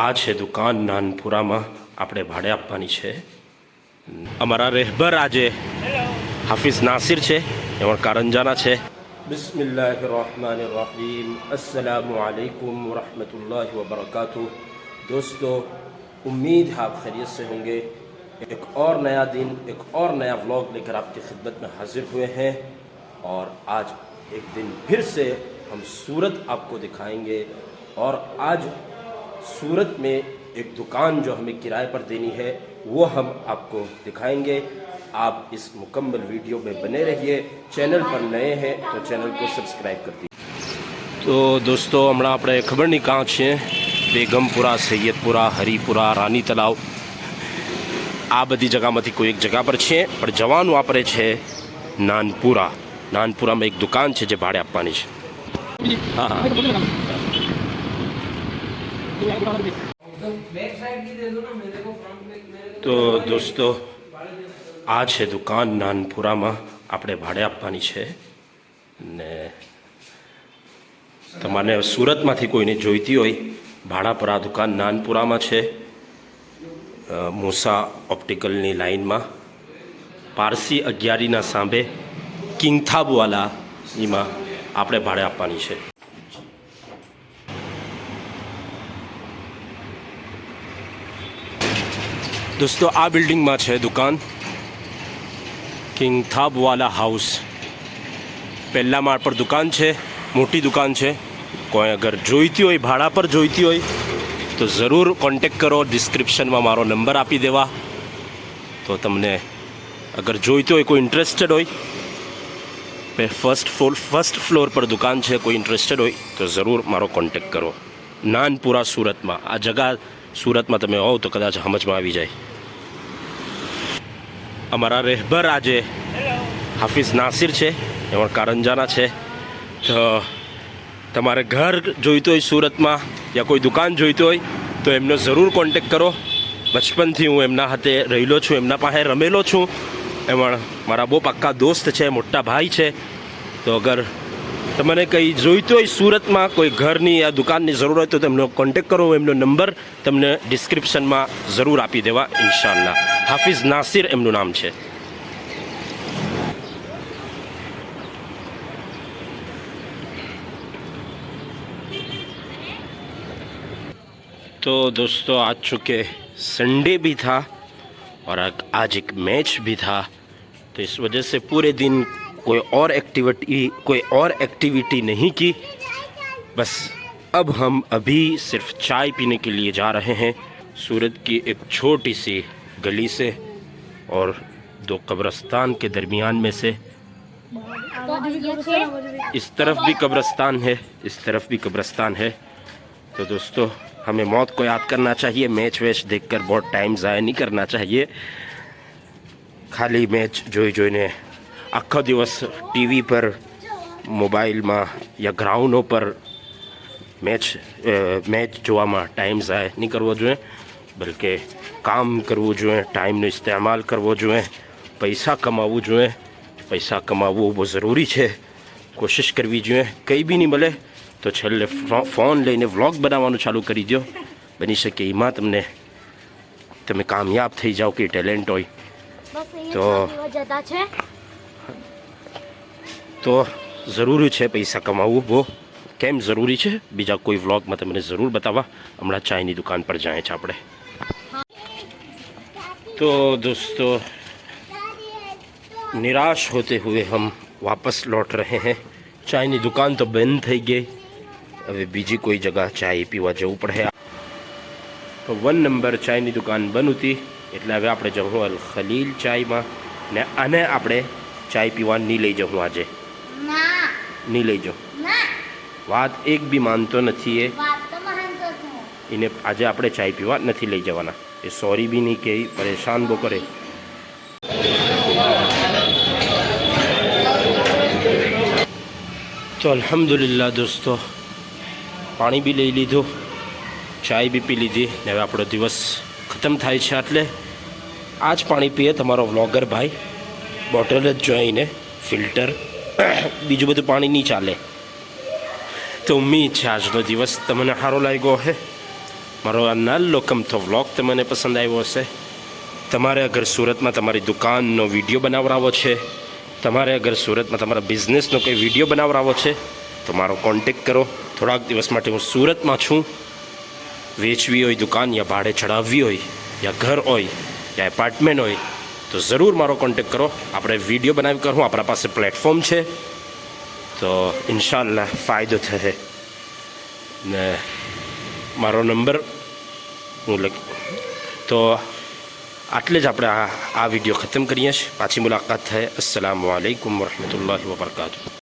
આ છે દુકાન નાનપુરામાં આપણે ભાડે આપવાની છે. અમારા રહેબર આજે હાફિઝ નાસિર છે, એમાં કારંજાના છે. बिस्मिल्लाहिर्रहमानिर्रहीम अस्सलामुअलैकुम वरहमतुल्लाहि वबरकातुह. दोस्तों, उम्मीद है आप खैरियत से होंगे. एक और नया दिन, एक और नया व्लॉग लेकर आपकी खिदमत में हाजिर हुए हैं. और आज एक दिन फिर से हम सूरत आपको दिखाएंगे. और आज सूरत में एक दुकान जो हमें किराए पर देनी है वो हम आपको दिखाएंगे. आप इस मुकम्मल वीडियो में बने रहिए. चैनल पर नए हैं तो चैनल को सब्सक्राइब कर दीजिए. तो दोस्तों, हमारा આપણે ખબર નહીં કાં છે, બેગમપુરા, સૈયદપુરા, હરિપુરા, રાની તલાવ, આ બધી જગામાંથી કોઈ એક જગા પર છે. પણ જવાનું આપણે છે નાનપુરા. નાનપુરામાં એક દુકાન છે જે ભાડે આપવાની છે. હા હા. તો દોસ્તો, આ છે દુકાન નાનપુરામાં આપણે ભાડે આપવાની છે. ને તમારે સુરતમાંથી કોઈને જોઈતી હોય ભાડા પર આ દુકાન નાનપુરામાં છે. મૂસા ઓપ્ટિકલની લાઇનમાં પારસી 11ના સાંભે કિંગથાબવાલામાં આપણે ભાડે આપવાની છે. દોસ્તો, આ બિલ્ડિંગમાં છે દુકાન કિંગથાબવાલા હાઉસ. પહેલા માળ પર દુકાન છે, મોટી દુકાન છે. કોઈ અગર જોઈતી હોય, ભાડા પર જોઈતી હોય તો જરૂર કોન્ટેક કરો. ડિસ્ક્રિપ્શનમાં મારો નંબર આપી દેવા. તો તમને અગર જોઈતી હોય, કોઈ ઇન્ટરેસ્ટેડ હોય, ફર્સ્ટ ફ્લોર પર દુકાન છે, કોઈ ઇન્ટરેસ્ટેડ હોય તો જરૂર મારો કોન્ટેક કરો. નાનપુરા સુરતમાં. આ જગા સુરતમાં તમે હોવ તો કદાચ સમજમાં આવી જાય. અમારા રહેબર આજે હાફિઝ નાસિર છે, એમાં કારંજાના છે. તો તમારે ઘર જોઈતું હોય સુરતમાં યા કોઈ દુકાન જોઈતી હોય તો એમનો જરૂર કોન્ટેક કરો. બચપનથી હું એમના હાથે રહેલો છું, એમના પાસે રમેલો છું. એમાં મારા બહુ પાક્કા દોસ્ત છે, મોટા ભાઈ છે. તો અગર તમને કંઈ જોઈતું હોય સુરતમાં, કોઈ ઘરની યા દુકાનની જરૂર હોય તો તેમનો કોન્ટેક કરો. એમનો નંબર તમને ડિસ્ક્રિપ્શનમાં જરૂર આપી દેવા ઇન્શાઅલ્લાહ. હાફિઝ નાસિર એમનું નામ છે. तो दोस्तों, आज चूँकि संडे भी था और आज एक मैच भी था, तो इस वजह से पूरे दिन कोई और एक्टिविटी नहीं की. बस अब हम अभी सिर्फ चाय पीने के लिए जा रहे हैं सूरत की एक छोटी सी गली से और दो कब्रिस्तान के दरमियान में से. इस तरफ भी कब्रिस्तान है, इस तरफ भी कब्रिस्तान है. तो दोस्तों, हमें मौत को याद करना चाहिए. मैच वैच देखकर बहुत टाइम ज़ाया नहीं करना चाहिए. खाली मैच જોઈને આખો દિવસ ટીવી પર, મોબાઈલમાં યા ગ્રાઉન્ડો પર મેચ જોવામાં ટાઈમ ઝાય નહીં કરવો જોઈએ, બલકે કામ કરવું જોઈએ, ટાઈમનો ઇસ્તેમાલ કરવો જોઈએ, પૈસા કમાવવું જોઈએ. પૈસા કમાવવું બહુ જરૂરી છે. કોશિશ કરવી જોઈએ. કંઈ બી નહીં મળે તો છેલ્લે ફોન લઈને વ્લોગ બનાવવાનું ચાલુ કરી દો. બની શકે એમાં તમે કામયાબ થઈ જાઓ, કે ટેલેન્ટ હોય તો જરૂરી છે પૈસા કમાવવું. બહુ કેમ જરૂરી છે બીજા કોઈ વ્લોગમાં તમને જરૂર બતાવવા. હમણાં ચાયની દુકાન પર જાય છે આપણે. तो दोस्तों, निराश होते हुए हम वापस लौट रहे हैं. ચાયની દુકાન તો બંધ થઈ ગઈ. હવે બીજી કોઈ જગ્યા ચાય પીવા જવું પડે. 1 નંબર ચાયની દુકાન બંધ હતી, એટલે હવે આપણે જવું અલ ખલીલ ચાયમાં. ને આને આપણે ચાય પીવા નહીં લઈ જવું. આજે નહીં લઈ જાઉં. વાત એક બી માનતો નથી એને. આજે આપણે ચાય પીવા નથી લઈ જવાના. એ સોરી બી નહીં કહે, પરેશાન બહુ કરે. તો અલ્હમ્દુલિલ્લાહ દોસ્તો, પાણી બી લઈ લીધું, ચાય બી પી લીધી. ને હવે આપણો દિવસ ખતમ થાય છે. એટલે આ જ પાણી પીએ તમારો વ્લોગર ભાઈ. બોટલ જ જોઈને ફિલ્ટર, બીજું બધું પાણી નહીં ચાલે. તો ઉમ્મીદ છે આજનો દિવસ તમને સારો લાગ્યો હે. મારો આ નાનો કમતો વ્લોગ તમને પસંદ આવ્યો હશે. તમારે અગર સુરતમાં તમારી દુકાનનો વિડીયો બનાવરાવો છે, તમારે અગર સુરતમાં તમારા બિઝનેસનો કોઈ વિડીયો બનાવરાવો છે તો મારો કોન્ટેક કરો. થોડાક દિવસ માટે હું સુરતમાં છું. વેચવી હોય દુકાન, યા ભાડે ચડાવવી હોય, યા ઘર હોય, યા એપાર્ટમેન્ટ હોય તો જરૂર મારો કોન્ટેક કરો. આપણે વિડીયો બનાવી કરું. આપણા પાસે પ્લેટફોર્મ છે તો ઇન્શાલ્લાહ ફાયદો થશે. ને મારો નંબર હું તો આટલે જ આપણે આ વિડીયો ખતમ કરીએ છીએ. પાછી મુલાકાત થાય. અસ્સલામુ અલૈકુમ વરહમતુલ્લાહિ વબરકાતુહ.